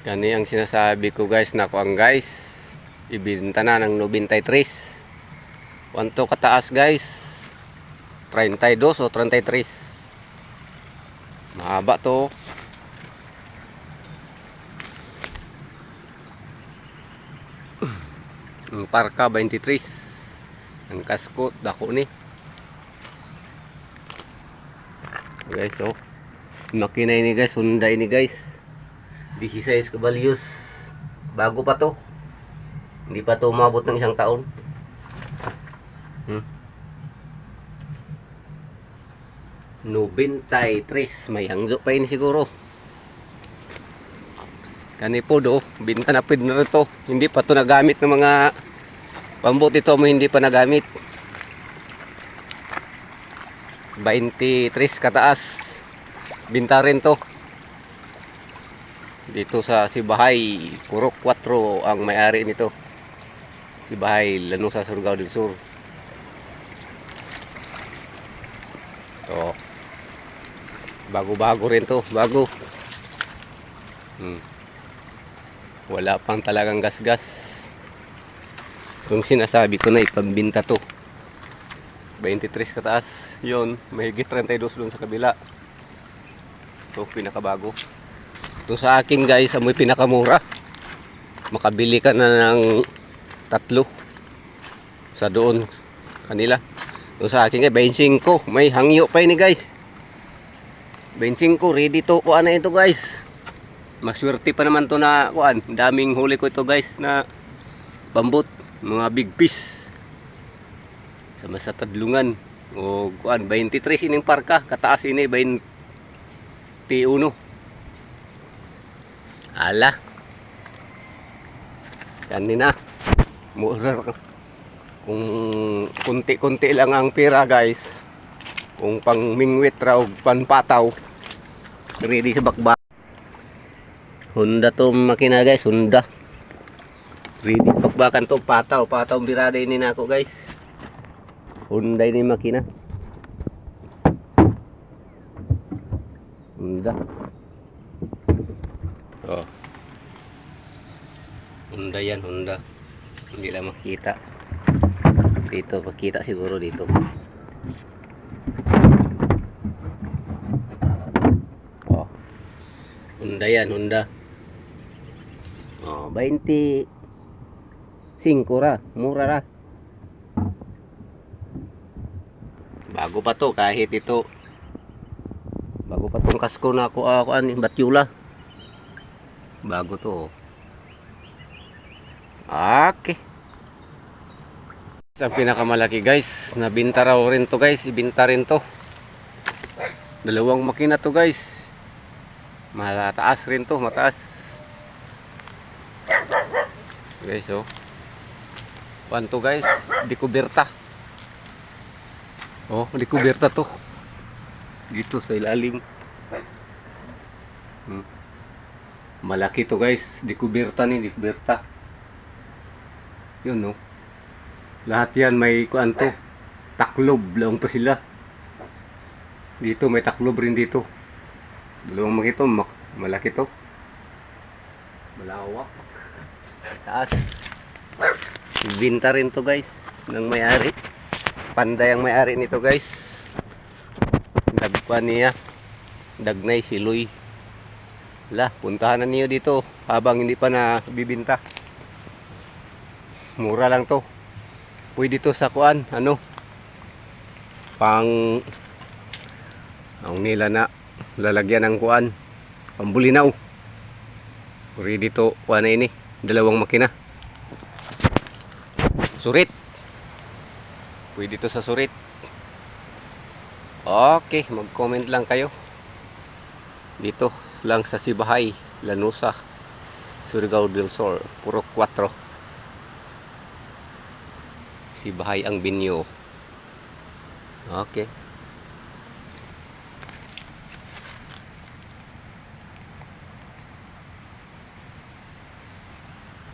Kani ang sinasabi ko guys na kuang guys, ibinta na ng 93. Wanto kataas guys, 32 o 33. Mahaba to. Ang parka 23. Ang kasko dako ni. Guys, oh. Makina ini guys, Honda ini guys. 16 kabalyos. Bago pa to. Hindi pa to umabot ng 1 taon. Hmm. 93. May hangzo pa ini siguro. Kani po do, binta na pid na to. Hindi pa to nagamit ng mga pambot ito mo, hindi pa nagamit. 23 kataas. Binta rin to. Dito sa Sibahay, Purok 4 ang may-ari nito. Sibahay, Lanusa, Surigao del Sur. To. Bago-bago rin to, bago. Wala pang talagang gas-gas. Itong sinasabi ko na ipambinta to. 23 kataas. Yun, mahigit 32 doon sa kabila. Ito, pinakabago. Ito sa akin guys, amoy pinakamura. Makabili ka na ng 3 sa doon kanila. Ito sa akin guys, 25. May hangyo pa ini guys. 25, ready to kuan na ito guys. Maswerte pa naman to na kuan. Daming huli ko ito guys na bambot, mga big fish. Sama sa tadlungan. O kuan 23 ining parka, kataas ini 21. Ala. Kanina. Mura. Kung kunti-kunti lang ang pera guys. Kung pang mingwit raw, panpataw. Ready sa bakba. Honda to makina guys, Honda. Ready bakbakan to, pataw birada ini na ako guys. Honda ini makina. Honda. Oh. Honda yan, Honda. Hindi lang makita. Dito, makita siguro dito. Oh. Honda yan, Honda. Oh, 25 ra, mura ra. Bago pa to kahit ito. Bago pa tong kasko na ako ani Batyula. Bago to. Okay. Sa pinakamalaki guys, nabinta raw rin to guys, ibinta rin to. Dalawang makina to guys. Mataas rin to, mataas. Guys, oh. Panto guys, dikuberta. Oh, dikuberta to. Dito sa ilalim. Malaki to guys, dikuberta ni, dikuberta. Yun, no. Lahat yan may kuan to. Taklob lang pa sila. Dito may taklob rin dito. Dalawang makito, malaki to. Malawak. Taas. Binta rin to guys ng may-ari. Panday ang may-ari nito guys. Dagpa niya. Dagnay siloy. Lah, puntahan na niyo dito habang hindi pa na bibinta. Mura lang to. Pwede to sa kuan, ano? Pang ang nila na lalagyan ng kuan. Pambulinaw. Ready to kuan na ini. Dalawang makina. Surit. Pwede to sa surit. Okay, mag-comment lang kayo. Dito lang sa Sibahay, Lanusa, Surigao del Sur, Purok 4. Sibahay ang binyo. Okay.